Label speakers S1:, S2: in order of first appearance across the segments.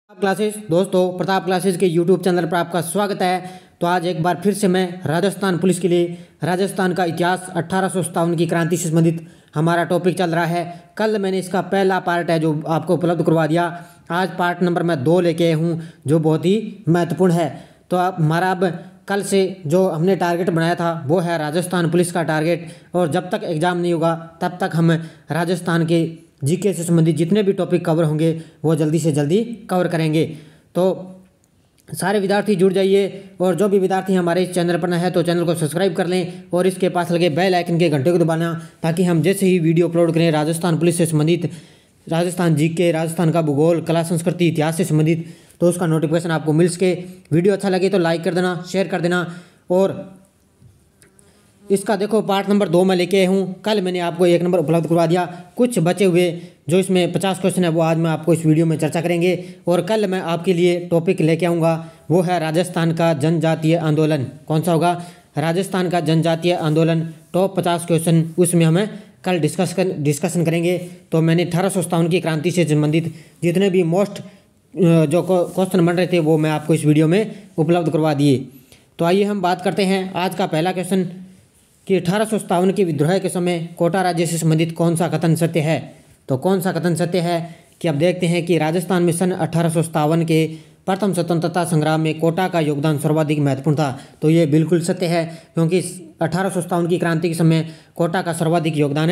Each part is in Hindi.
S1: क्लासेस दोस्तों, प्रताप क्लासेस के यूट्यूब चैनल पर आपका स्वागत है। तो आज एक बार फिर से मैं राजस्थान पुलिस के लिए राजस्थान का इतिहास 1857 की क्रांति से संबंधित हमारा टॉपिक चल रहा है। कल मैंने इसका पहला पार्ट है जो आपको उपलब्ध करवा दिया। आज पार्ट नंबर मैं 2 लेके आया हूँ जो बहुत ही महत्वपूर्ण है। तो आप हमारा अब कल से जो हमने टारगेट बनाया था वो है राजस्थान पुलिस का टारगेट, और जब तक एग्ज़ाम नहीं होगा तब तक हम राजस्थान के जीके से संबंधित जितने भी टॉपिक कवर होंगे वो जल्दी से जल्दी कवर करेंगे। तो सारे विद्यार्थी जुड़ जाइए, और जो भी विद्यार्थी हमारे इस चैनल पर नए हैं तो चैनल को सब्सक्राइब कर लें और इसके पास लगे बेल आइकन के घंटे को दबाना, ताकि हम जैसे ही वीडियो अपलोड करें राजस्थान पुलिस से संबंधित, राजस्थान जीके, राजस्थान का भूगोल, कला, संस्कृति, इतिहास से संबंधित, तो उसका नोटिफिकेशन आपको मिल सके। वीडियो अच्छा लगे तो लाइक कर देना, शेयर कर देना। और इसका देखो पार्ट नंबर 2 में लेके आया हूँ। कल मैंने आपको 1 नंबर उपलब्ध करवा दिया। कुछ बचे हुए जो इसमें 50 क्वेश्चन है वो आज मैं आपको इस वीडियो में चर्चा करेंगे। और कल मैं आपके लिए टॉपिक लेके आऊँगा वो है राजस्थान का जनजातीय आंदोलन। कौन सा होगा? राजस्थान का जनजातीय आंदोलन। टॉप 50 क्वेश्चन उसमें हमें कल डिस्कशन करेंगे। तो मैंने 1857 की क्रांति से संबंधित जितने भी मोस्ट जो क्वेश्चन बन रहे थे वो मैं आपको इस वीडियो में उपलब्ध करवा दिए। तो आइए हम बात करते हैं आज का पहला क्वेश्चन कि 1857 के विद्रोह के समय कोटा राज्य से संबंधित कौन सा कथन सत्य है। तो कौन सा कथन सत्य है कि अब देखते हैं कि राजस्थान में सन 1857 के प्रथम स्वतंत्रता संग्राम में कोटा का योगदान सर्वाधिक महत्वपूर्ण था। तो ये बिल्कुल सत्य है, क्योंकि 1857 की क्रांति के समय कोटा का सर्वाधिक योगदान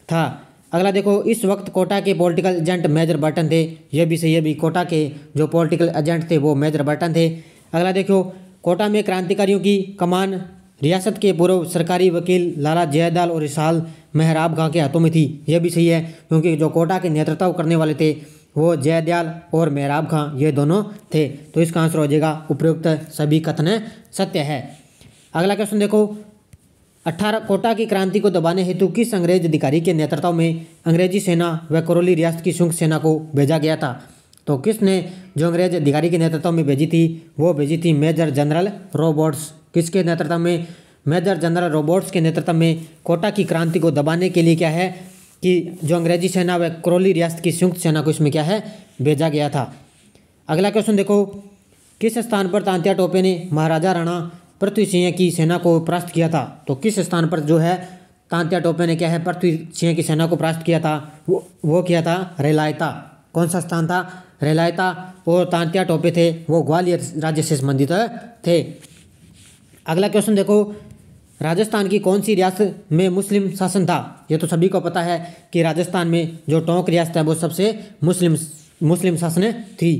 S1: था। अगला देखो, इस वक्त कोटा के पॉलिटिकल एजेंट मेजर बर्टन थे। ये भी सही है, भी कोटा के जो पॉलिटिकल एजेंट थे वो मेजर बर्टन थे। अगला देखो, कोटा में क्रांतिकारियों की कमान रियासत के पूर्व सरकारी वकील लाला जयदयाल और इसाल मेहराब खां के हाथों में थी। यह भी सही है, क्योंकि जो कोटा के नेतृत्व करने वाले थे वो जयदयाल और मेहराब खां ये दोनों थे। तो इसका आंसर हो जाएगा उपयुक्त सभी कथन सत्य है। अगला क्वेश्चन देखो, 18 कोटा की क्रांति को दबाने हेतु किस अंग्रेज अधिकारी के नेतृत्व में अंग्रेजी सेना व करौली रियासत की शुंग सेना को भेजा गया था। तो किसने जो अंग्रेज अधिकारी के नेतृत्व में भेजी थी वो भेजी थी मेजर जनरल रॉबर्ट्स। किसके नेतृत्व में? मेजर जनरल रॉबर्ट्स के नेतृत्व में कोटा की क्रांति को दबाने के लिए क्या है कि जो अंग्रेजी सेना व करौली रियासत की संयुक्त सेना को इसमें क्या है भेजा गया था। अगला क्वेश्चन देखो, किस स्थान पर तांत्या टोपे ने महाराजा राणा पृथ्वी सिंह की सेना को परास्त किया था। तो किस स्थान पर जो है तांत्या टोपे ने क्या है पृथ्वी सिंह की सेना को परास्त किया था? वो किया था रेलायता। कौन सा स्थान था? रेलायता। और तांत्या टोपे थे वो ग्वालियर राज्य से संबंधित थे। अगला क्वेश्चन देखो, राजस्थान की कौन सी रियासत में मुस्लिम शासन था। ये तो सभी को पता है कि राजस्थान में जो टोंक रियासत है वो सबसे मुस्लिम शासन थी।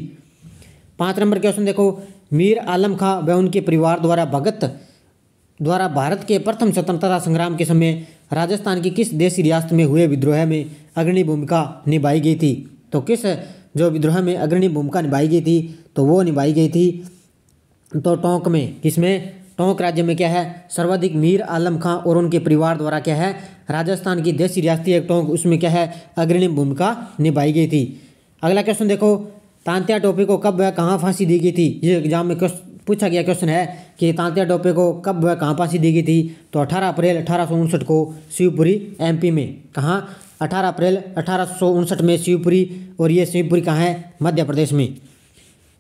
S1: 5 नंबर क्वेश्चन देखो, मीर आलम खां व उनके परिवार द्वारा भारत के प्रथम स्वतंत्रता संग्राम के समय राजस्थान की किस देशी रियासत में हुए विद्रोह में अग्रणी भूमिका निभाई गई थी। तो किस जो विद्रोह में अग्रणी भूमिका निभाई गई थी तो वो निभाई गई थी तो टोंक में। किसमें? टोंक राज्य में क्या है सर्वाधिक मीर आलम खां और उनके परिवार द्वारा क्या है राजस्थान की देशी रियासती एक टोंक उसमें क्या है अग्रणी भूमिका निभाई गई थी। अगला क्वेश्चन देखो, तांत्या टोपे को कब व कहाँ फांसी दी गई थी। ये एग्जाम में पूछा गया क्वेश्चन है कि तांत्या टोपे को कब व कहाँ फांसी दी गई थी। तो 18 अप्रैल 1859 को शिवपुरी एमपी में। कहाँ? 18 अप्रैल 1859 में शिवपुरी, और ये शिवपुरी कहाँ है? मध्य प्रदेश में।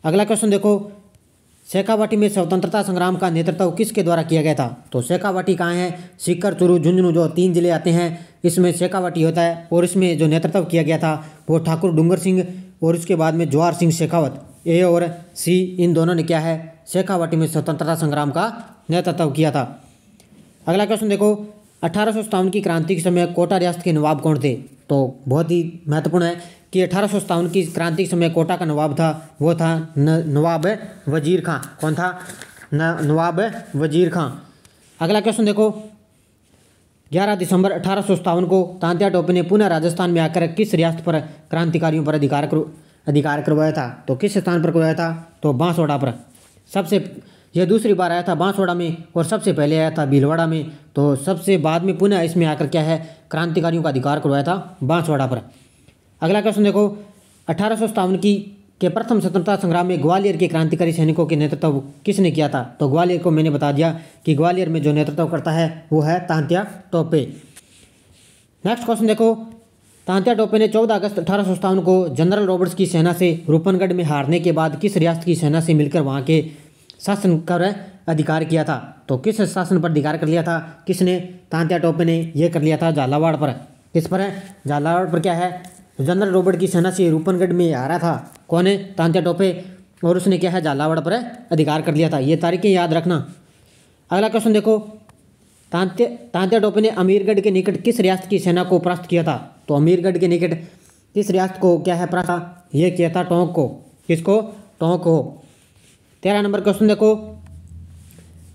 S1: अगला क्वेश्चन देखो, शेखावाटी में स्वतंत्रता संग्राम का नेतृत्व किसके द्वारा किया गया था। तो शेखावाटी कहाँ है? सीकर, चूरू, झुंझुनू जो 3 जिले आते हैं इसमें शेखावाटी होता है, और इसमें जो नेतृत्व किया गया था वो ठाकुर डूंगर सिंह और उसके बाद में जवाहर सिंह शेखावत, ए और सी, इन दोनों ने क्या है शेखावाटी में स्वतंत्रता संग्राम का नेतृत्व किया था। अगला क्वेश्चन देखो, 1857 की क्रांति के समय कोटा रियासत के नवाब कौन थे। तो बहुत ही महत्वपूर्ण है कि 1857 की क्रांति के समय कोटा का नवाब था वो था नवाब वजीर खां। कौन था? नवाब वजीर खां। अगला क्वेश्चन देखो, 11 दिसंबर 1857 को तांत्या टोपे ने पुनः राजस्थान में आकर किस रियासत पर क्रांतिकारियों पर अधिकार करवाया था। तो किस स्थान पर करवाया था? तो बांसवाड़ा पर। यह दूसरी बार आया था बांसवाड़ा में, और सबसे पहले आया था भीलवाड़ा में। तो सबसे बाद में पुनः इसमें आकर क्या है क्रांतिकारियों का अधिकार करवाया था बांसवाड़ा पर। अगला क्वेश्चन देखो, 1857 के प्रथम स्वतंत्रता संग्राम में ग्वालियर के क्रांतिकारी सैनिकों के नेतृत्व किसने किया था। तो ग्वालियर को मैंने बता दिया कि ग्वालियर में जो नेतृत्व करता है वो है तांत्या टोपे। नेक्स्ट क्वेश्चन देखो, तांत्या टोपे ने 14 अगस्त 1857 को जनरल रॉबर्ट्स की सेना से रूपनगढ़ में हारने के बाद किस रियासत की सेना से मिलकर वहां के शासन कर अधिकार किया था? तो किस शासन पर अधिकार कर लिया था? किसने? तांत्या टोपे ने यह कर लिया था झालावाड़ पर। किस पर है? झालावाड़ पर। क्या है? जनरल रॉबर्ट की सेना से रूपनगढ़ में हारा था। कौन है? तांत्या टोपे। और उसने क्या है? झालावाड़ पर अधिकार कर लिया था। ये तारीखें याद रखना। अगला क्वेश्चन देखो, तांत्या टोपे ने अमीरगढ़ के निकट किस रियासत की सेना को परास्त किया था? तो अमीरगढ़ के निकट किस रियासत को क्या है परास्त? यह किया था टोंक को। किसको? टोंक को। 13 नंबर क्वेश्चन देखो,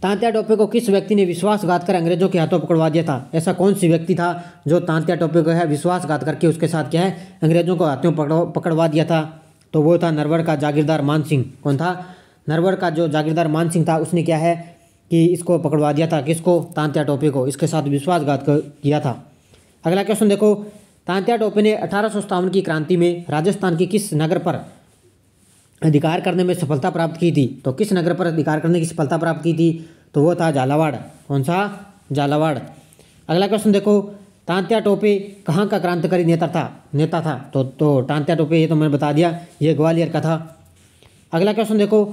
S1: तांत्या टोपे को किस व्यक्ति ने विश्वासघात कर अंग्रेजों के हाथों पकड़वा दिया था? ऐसा कौन सी व्यक्ति था जो तांत्या टोपे को है विश्वासघात करके उसके साथ क्या है अंग्रेजों को हाथों पकड़वा दिया था? तो वो था नरवर का जागीरदार मान सिंह। कौन था? नरवर का जो जागीरदार मान सिंह था उसने क्या है कि इसको पकड़वा दिया था। किसको? तांत्या टोपे को। इसके साथ विश्वासघात किया था। अगला क्वेश्चन देखो, तांत्या टोपे ने 1857 की क्रांति में राजस्थान के किस नगर पर अधिकार करने में सफलता प्राप्त की थी? तो किस नगर पर अधिकार करने की सफलता प्राप्त की थी? तो वो था झालावाड़। कौन सा? झालावाड़। अगला क्वेश्चन देखो, तांत्या टोपे कहाँ का क्रांतिकारी नेता था? तो तांत्या टोपे, ये तो मैंने बता दिया, ये ग्वालियर का था। अगला क्वेश्चन देखो,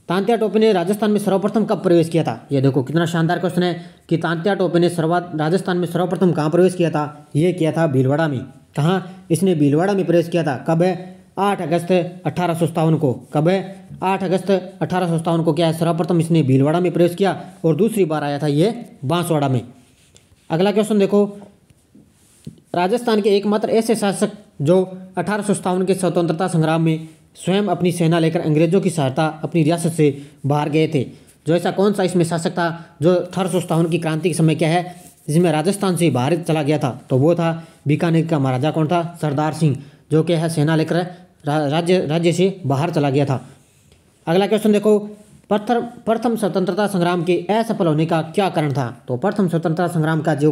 S1: तांत्या टोपे ने राजस्थान में सर्वप्रथम कब प्रवेश किया था? ये देखो कितना शानदार क्वेश्चन है कि तांत्या टोपे ने राजस्थान में सर्वप्रथम कहाँ प्रवेश किया था? ये किया था भीलवाड़ा में। कहाँ? इसने भीलवाड़ा में प्रवेश किया था। कब है? 8 अगस्त 1857 को। कब है? 8 अगस्त 1857 को क्या है सर्वप्रथम इसने भीलवाड़ा में प्रवेश किया और दूसरी बार आया था ये बांसवाड़ा में। अगला क्वेश्चन देखो, राजस्थान के एकमात्र ऐसे शासक जो 1857 के स्वतंत्रता संग्राम में स्वयं अपनी सेना लेकर अंग्रेजों की सहायता अपनी रियासत से बाहर गए थे, जो ऐसा कौन सा इसमें शासक था जो 1857 की क्रांति के समय क्या है जिसमें राजस्थान से बाहर चला गया था? तो वो था बीकानेर का महाराजा। कौन था? सरदार सिंह, जो क्या है सेना लेकर राज्य से बाहर चला गया था। अगला क्वेश्चन देखो, प्रथम स्वतंत्रता संग्राम के असफल होने का क्या कारण था? तो प्रथम स्वतंत्रता संग्राम का जो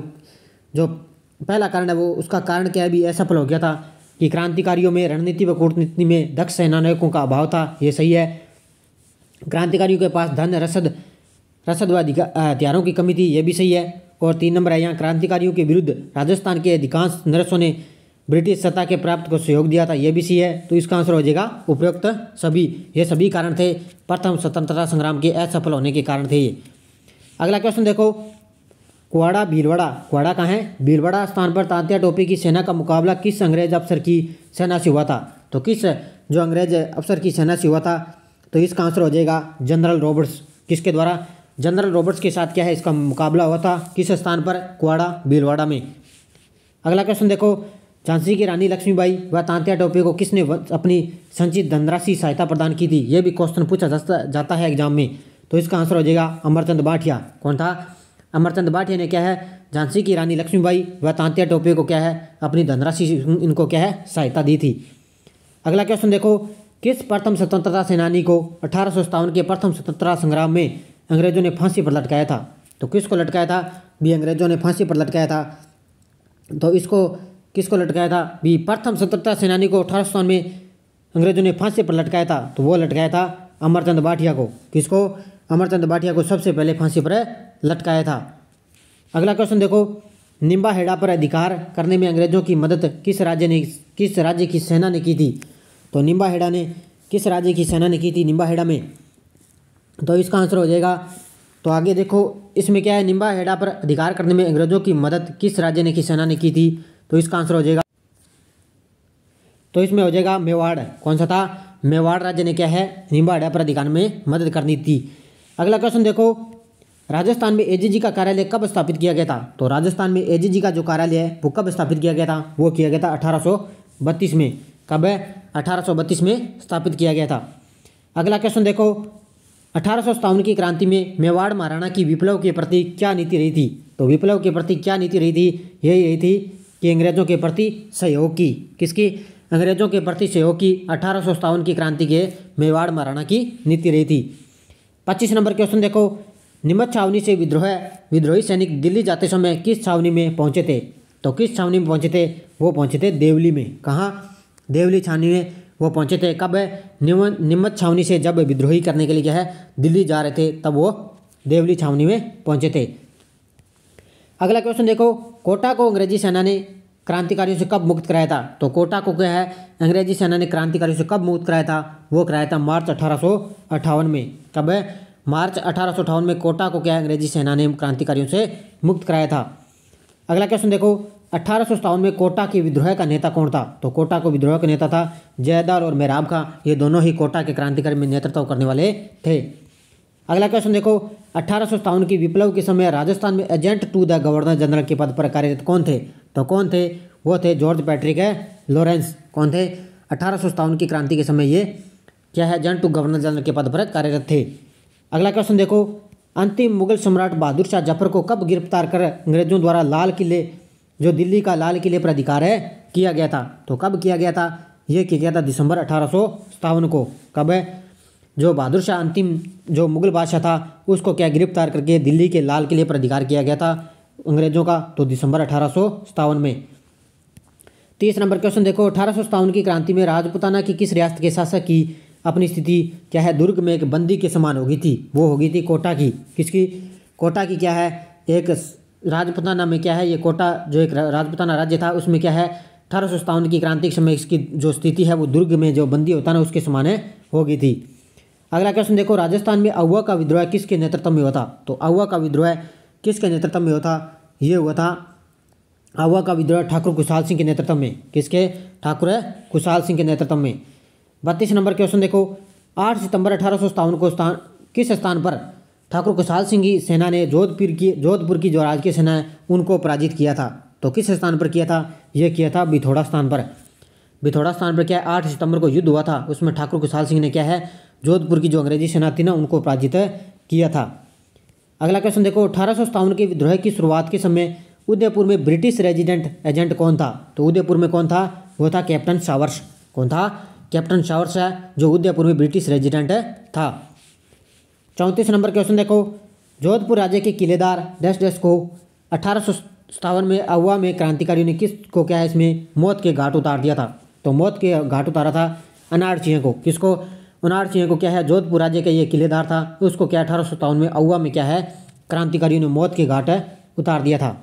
S1: पहला कारण है वो उसका कारण क्या है भी असफल हो गया था कि क्रांतिकारियों में रणनीति व कूटनीति में दक्ष सेनानायकों का अभाव था। ये सही है। क्रांतिकारियों के पास धन रसद व हथियारों की कमी थी। ये भी सही है। और 3 नंबर है, यहाँ क्रांतिकारियों के विरुद्ध राजस्थान के अधिकांश नरसों ने ब्रिटिश सत्ता के प्राप्त को सहयोग दिया था। ये भी सही है। तो इसका आंसर हो जाएगा उपरोक्त सभी। ये सभी कारण थे प्रथम स्वतंत्रता संग्राम के असफल होने के कारण थे ये। अगला क्वेश्चन देखो, कुआड़ा भीलवाड़ा। कुआड़ा कहाँ है? भीलवाड़ा स्थान पर तांत्या टोपे की सेना का मुकाबला किस अंग्रेज अफसर की सेना से हुआ था? तो किस जो अंग्रेज अफसर की सेना से हुआ था? तो इसका आंसर हो जाएगा जनरल रॉबर्ट्स। किसके द्वारा? जनरल रॉबर्ट्स के साथ क्या है इसका मुकाबला हुआ था। किस स्थान पर? कुआड़ा भीलवाड़ा में। अगला क्वेश्चन देखो, झांसी की रानी लक्ष्मीबाई व तांत्या टोपे को किसने अपनी संचित धनराशि सहायता प्रदान की थी? यह भी क्वेश्चन पूछा जाता है एग्जाम में। तो इसका आंसर हो जाएगा अमरचंद बाठिया। कौन था? अमरचंद बाठिया ने क्या है झांसी की रानी लक्ष्मीबाई व तांत्या टोपे को क्या है अपनी धनराशि इनको क्या है सहायता दी थी। अगला क्वेश्चन देखो, किस प्रथम स्वतंत्रता सेनानी को 1857 के प्रथम स्वतंत्रता संग्राम में अंग्रेजों ने फांसी पर लटकाया था? तो किसको लटकाया था? भी अंग्रेजों ने फांसी पर लटकाया था। तो इसको किसको लटकाया था? भी प्रथम स्वतंत्रता सेनानी को 1857 में अंग्रेजों ने फांसी पर लटकाया था। तो वो लटकाया था अमरचंद बाठिया को। किसको? अमरचंद बाठिया को सबसे पहले फांसी पर लटकाया था। अगला क्वेश्चन देखो, निम्बा हेड़ा पर अधिकार करने में अंग्रेजों की मदद किस राज्य की सेना ने की थी? तो निम्बा हेड़ा ने किस राज्य की सेना ने की थी निम्बा हेड़ा में? तो इसका आंसर हो जाएगा, तो आगे देखो इसमें क्या है, निम्बा हेड़ा पर अधिकार करने में अंग्रेजों की मदद किस राज्य ने की सेना ने की थी? तो इसका आंसर हो जाएगा, तो इसमें हो जाएगा मेवाड़। कौन सा था? मेवाड़ राज्य ने क्या है निम्बा हेड़ा पर अधिकार में मदद करनी थी। अगला क्वेश्चन देखो, राजस्थान में एजीजी का कार्यालय कब स्थापित किया गया था? तो राजस्थान में एजीजी का जो कार्यालय है वो कब स्थापित किया गया था? वो किया गया था 1832 में। कब है? 1832 में स्थापित किया गया था। अगला क्वेश्चन देखो, 1857 की क्रांति में मेवाड़ महाराणा की विप्लव के प्रति क्या नीति रही थी? तो विप्लव के प्रति क्या नीति रही थी? यही रही थी कि अंग्रेजों के प्रति सहयोग की। किसकी? अंग्रेजों के प्रति सहयोग की 1857 की क्रांति के मेवाड़ महाराणा की नीति रही थी। 25 नंबर क्वेश्चन देखो, नीमच छावनी से विद्रोही सैनिक दिल्ली जाते समय किस छावनी में पहुंचे थे? तो किस छावनी में पहुंचे थे? वो पहुंचे थे देवली में। कहाँ? देवली छावनी में वो पहुंचे थे। कब है? नीमच छावनी से जब विद्रोही करने के लिए क्या है दिल्ली जा रहे थे तब वो देवली छावनी में पहुंचे थे। अगला क्वेश्चन देखो, कोटा को अंग्रेजी सेना ने क्रांतिकारियों से कब मुक्त कराया था? तो कोटा को क्या है अंग्रेजी सेना ने क्रांतिकारियों से कब मुक्त कराया था? वो कराया था मार्च 1858 में। कब है? मार्च 1858 में कोटा को क्या है अंग्रेजी सेना ने क्रांतिकारियों से मुक्त कराया था। अगला क्वेश्चन देखो, 1857 में कोटा के विद्रोह का नेता कौन था? तो कोटा को विद्रोह का नेता था जयदाल और मेहराब खां। ये दोनों ही कोटा के क्रांतिकारी में नेतृत्व करने वाले थे। अगला क्वेश्चन देखो, 1857 की विप्लव के समय राजस्थान में agent to the governor general के पद पर कार्यरत कौन थे? तो कौन थे? वो थे जॉर्ज पैट्रिक लॉरेंस। कौन थे? 1857 की क्रांति के समय ये क्या है एजेंट टू गवर्नर जनरल के पद पर कार्यरत थे। अगला क्वेश्चन देखो, अंतिम मुगल सम्राट बहादुर शाह जफर को कब गिरफ्तार कर अंग्रेजों द्वारा लाल किले जो दिल्ली का लाल किले पर अधिकार है किया गया था? तो कब किया गया था? ये किया गया था दिसंबर 1857 को। कब है? जो बहादुर शाह अंतिम जो मुगल बादशाह था उसको क्या गिरफ्तार करके दिल्ली के लाल किले पर अधिकार किया गया था अंग्रेजों का? तो दिसंबर 1857 में। 30 नंबर क्वेश्चन देखो, 1857 की क्रांति में राजपूताना की किस रियासत के शासक की अपनी स्थिति क्या है दुर्ग में एक बंदी के समान होगी थी? वो होगी थी कोटा की। किसकी? कोटा की क्या है एक राजपूताना में क्या है ये कोटा जो एक राजपूताना राज्य था उसमें क्या है 1857 की क्रांति के समय इसकी जो स्थिति है वो दुर्ग में जो बंदी होता ना उसके समान होगी थी। अगला क्वेश्चन देखो, राजस्थान में अहुआ का विद्रोह किसके नेतृत्व में हुआ था? तो अहुआ का विद्रोह किसके नेतृत्व में हुआ था? ये हुआ था अहुआ का विद्रोह ठाकुर खुशहाल सिंह के नेतृत्व में। किसके? ठाकुर खुशहाल सिंह के नेतृत्व में। 32 नंबर क्वेश्चन देखो, 8 सितंबर 1857 को किस स्थान पर ठाकुर खुशहाल सिंह की सेना ने जोधपुर की जो राजकीय सेना है उनको पराजित किया था? तो किस स्थान पर किया था? ये किया था बिथोड़ा स्थान पर। बिथोड़ा स्थान पर क्या है 8 सितंबर को युद्ध हुआ था उसमें ठाकुर खुशहाल सिंह ने क्या है जोधपुर की जो अंग्रेजी सेना थी ना उनको पराजित किया था। अगला क्वेश्चन देखो, 1857 के विद्रोह की शुरुआत के समय उदयपुर में ब्रिटिश रेजिडेंट एजेंट कौन था? तो उदयपुर में कौन था? वो था कैप्टन शावर्स। कौन था? कैप्टन शावर्स है जो उदयपुर में ब्रिटिश रेजिडेंट था। 34 नंबर क्वेश्चन देखो, जोधपुर राज्य के किलेदार डैश डैश को 1857 में अहुआ में क्रांतिकारियों ने किसको क्या है इसमें मौत के घाट उतार दिया था? तो मौत के घाट उतारा था अनाड़ सिंह को। किसको? अनाड़ सिंह को क्या है जोधपुर राज्य का ये किलेदार था उसको क्या 1857 में अहुआ में क्या है क्रांतिकारियों ने मौत के घाट उतार दिया था।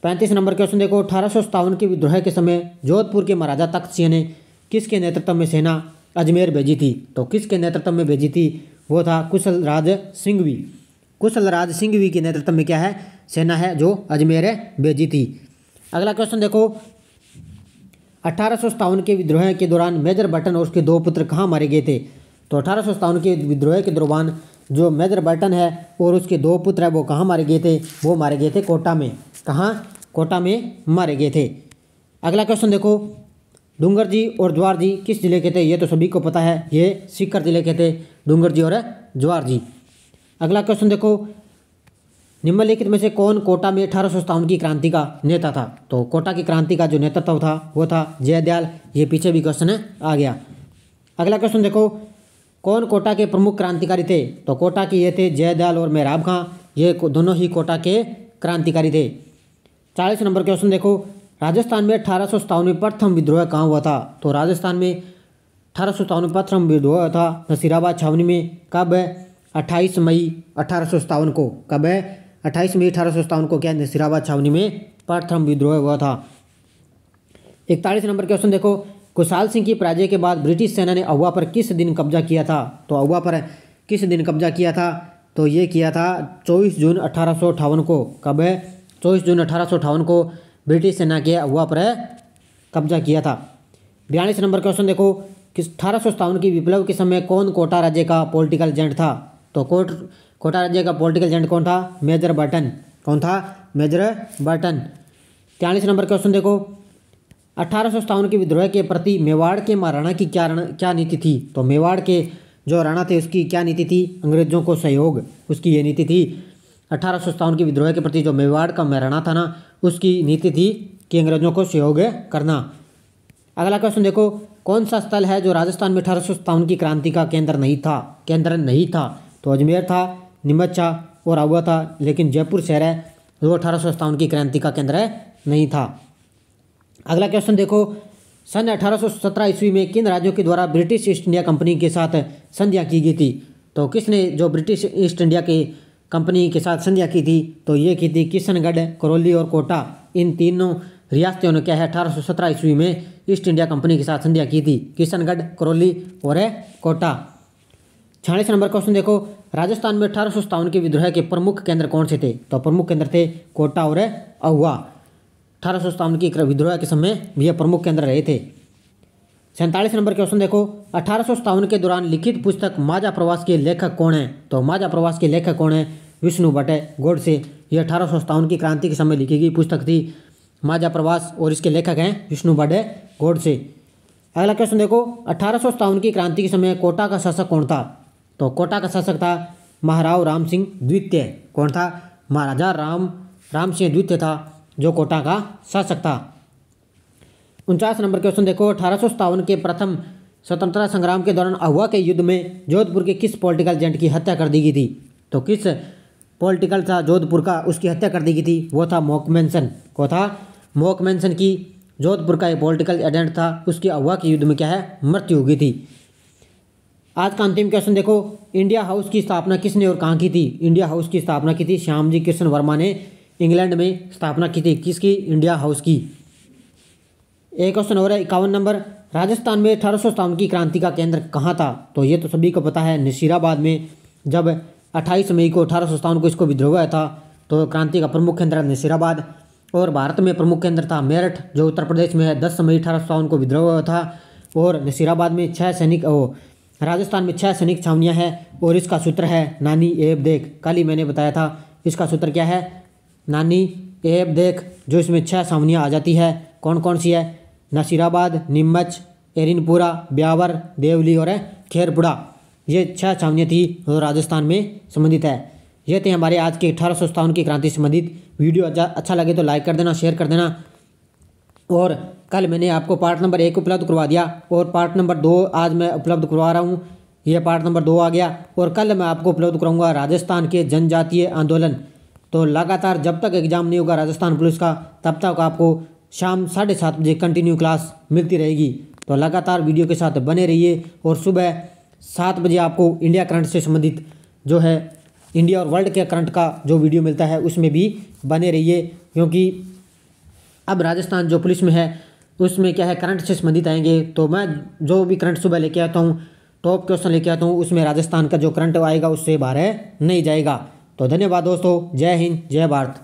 S1: 35 नंबर क्वेश्चन देखो, 1857 के विद्रोह के समय जोधपुर के महाराजा तख्त सिंह ने किसके नेतृत्व में सेना अजमेर भेजी थी? तो किसके नेतृत्व में भेजी थी? वो था कुशलराज सिंघवी। कुशलराज सिंघवी के नेतृत्व में क्या है सेना है जो अजमेर भेजी थी। अगला क्वेश्चन देखो, 1857 के विद्रोह के दौरान मेजर बर्टन और उसके 2 पुत्र कहाँ मारे गए थे? तो 1857 के विद्रोह के दौरान जो मेजर बर्टन है और उसके 2 पुत्र है वो कहाँ मारे गए थे? वो मारे गए थे कोटा में। कहाँ? कोटा में मारे गए थे। अगला क्वेश्चन देखो, डूंगर जी और ज्वार जी किस जिले के थे? ये तो सभी को पता है, ये सीकर जिले के थे डूंगर जी और ज्वार जी। अगला क्वेश्चन देखो, निम्नलिखित में से कौन कोटा में 1857 की क्रांति का नेता था? तो कोटा की क्रांति का जो नेतृत्व था वो था जयदयाल। ये पीछे भी क्वेश्चन आ गया। अगला क्वेश्चन देखो, कौन कोटा के प्रमुख क्रांतिकारी थे? तो कोटा के ये थे जयदयाल और मेहराब खां। ये दोनों ही कोटा के क्रांतिकारी थे। 40 नंबर क्वेश्चन देखो, राजस्थान में 1857 में प्रथम विद्रोह कहाँ हुआ था? तो राजस्थान में 1857 में प्रथम विद्रोह हुआ था नसीराबाद छावनी में। कब है? 28 मई 1857 को। कब है? 28 मई 1857 को क्या नसीराबाद छावनी में प्रथम विद्रोह हुआ था। 41 नंबर क्वेश्चन देखो, खुशहाल सिंह की पराजय के बाद ब्रिटिश सेना ने अहुआ पर किस दिन कब्जा किया था? तो अहुआ पर किस दिन कब्जा किया था? तो ये किया था 24 जून 1858 को। कब है? 24 जून 1858 को ब्रिटिश सेना के अहुआ पर कब्जा किया था। 42 नंबर क्वेश्चन देखो, कि 1857 की विप्लव के समय कौन कोटा राज्य का पॉलिटिकल एजेंट था? तो कोटा राज्य का पॉलिटिकल एजेंट कौन था? Major Burton. कौन था? Major Burton. 43 नंबर क्वेश्चन देखो, 1857 के विद्रोह के प्रति मेवाड़ के महाराणा की क्या नीति थी? तो मेवाड़ के जो राणा थे उसकी क्या नीति थी? अंग्रेजों को सहयोग, उसकी ये नीति थी। 1857 के विद्रोह के प्रति जो मेवाड़ का महाराणा था ना उसकी नीति थी कि अंग्रेजों को सहयोग करना। अगला क्वेश्चन देखो, कौन सा स्थल है जो राजस्थान में 1857 की क्रांति का केंद्र नहीं था? तो अजमेर था, नीमच था और अहुआ था, लेकिन जयपुर शहर है जो 1857 की क्रांति का केंद्र नहीं था। अगला क्वेश्चन देखो, सन 1817 ईस्वी में किन राज्यों के द्वारा ब्रिटिश ईस्ट इंडिया कंपनी के साथ संधियाँ की गई थी? तो किसने जो ब्रिटिश ईस्ट इंडिया की कंपनी के साथ संधियाँ की थी? तो ये की थी किशनगढ़, करौली और कोटा। इन तीनों रियासतें उन्होंने क्या है 1817 ईस्वी में ईस्ट इंडिया कंपनी के साथ संधियाँ की थी। किशनगढ़, करौली और कोटा। 46 नंबर क्वेश्चन देखो, राजस्थान में 1857 के विद्रोह के प्रमुख केंद्र कौन से थे? तो प्रमुख केंद्र थे कोटा और अहुआ। 1857 की विद्रोह के समय यह प्रमुख केंद्र रहे थे। 47 नंबर क्वेश्चन देखो, 1857 के दौरान लिखित पुस्तक माझा प्रवास के लेखक कौन है? तो माझा प्रवास के लेखक कौन है? विष्णु भट्ट गोडसे। यह 1857 की क्रांति के समय लिखी गई पुस्तक थी माझा प्रवास और इसके लेखक हैं विष्णु भट्ट गोडसे। अगला क्वेश्चन देखो, 1857 की क्रांति के समय कोटा का शासक कौन था? तो कोटा का शासक था महाराव राम सिंह द्वितीय। कौन था? महाराजा राम सिंह द्वितीय था जो कोटा का शासक था। 49 नंबर क्वेश्चन देखो, 1857 के प्रथम स्वतंत्रता संग्राम के दौरान अहुआ के युद्ध में जोधपुर के किस पॉलिटिकल एजेंट की हत्या कर दी गई थी? तो किस पॉलिटिकल था जोधपुर का, उसकी हत्या कर दी गई थी? वो था मोकमेंसन। को था मोकमेंसन की जोधपुर का एक पॉलिटिकल एजेंट था, उसकी अहुआ के युद्ध में क्या है मृत्यु हो गई थी। आज का अंतिम क्वेश्चन देखो, इंडिया हाउस की स्थापना किसने और कहाँ की थी? इंडिया हाउस की स्थापना की थी श्यामजी कृष्ण वर्मा ने इंग्लैंड में स्थापना की थी। किसकी? इंडिया हाउस की। एक क्वेश्चन और है 51 नंबर, राजस्थान में 1857 की क्रांति का केंद्र कहाँ था? तो ये तो सभी को पता है नसीराबाद में। जब 28 मई को 1857 को इसको विद्रोह हुआ था तो क्रांति का प्रमुख केंद्र नसीराबाद। और भारत में प्रमुख केंद्र था मेरठ जो उत्तर प्रदेश में है। 10 मई 1857 को विद्रोह हुआ था और नसीराबाद में 6 सैनिक राजस्थान में 6 सैनिक छावनियाँ हैं और इसका सूत्र है नानी एब देख। कल ही मैंने बताया था इसका सूत्र क्या है, नानी एब देख, जो इसमें 6 छावनियाँ आ जाती है। कौन कौन सी है? नसीराबाद, नीमच, एरिनपुरा, ब्यावर, देवली और खेरपुड़ा। ये 6 छावनियाँ थी जो राजस्थान में संबंधित है। ये थे हमारे आज के 1857 की क्रांति से संबंधित। वीडियो अच्छा लगे तो लाइक कर देना, शेयर कर देना। और कल मैंने आपको पार्ट नंबर 1 उपलब्ध करवा दिया और पार्ट नंबर 2 आज मैं उपलब्ध करवा रहा हूँ। ये पार्ट नंबर 2 आ गया और कल मैं आपको उपलब्ध कराऊंगा राजस्थान के जनजातीय आंदोलन। तो लगातार जब तक एग्जाम नहीं होगा राजस्थान पुलिस का तब तक आपको शाम 7:30 बजे कंटिन्यू क्लास मिलती रहेगी। तो लगातार वीडियो के साथ बने रहिए और सुबह 7 बजे आपको इंडिया करंट से संबंधित जो है इंडिया और वर्ल्ड के करंट का जो वीडियो मिलता है उसमें भी बने रहिए, क्योंकि अब राजस्थान जो पुलिस में है उसमें क्या है करंट से संबंधित आएंगे। तो मैं जो भी करंट सुबह लेके आता हूँ, टॉप क्वेश्चन लेके आता हूँ, उसमें राजस्थान का जो करंट आएगा उससे बाहर नहीं जाएगा। तो धन्यवाद दोस्तों, जय हिंद, जय भारत।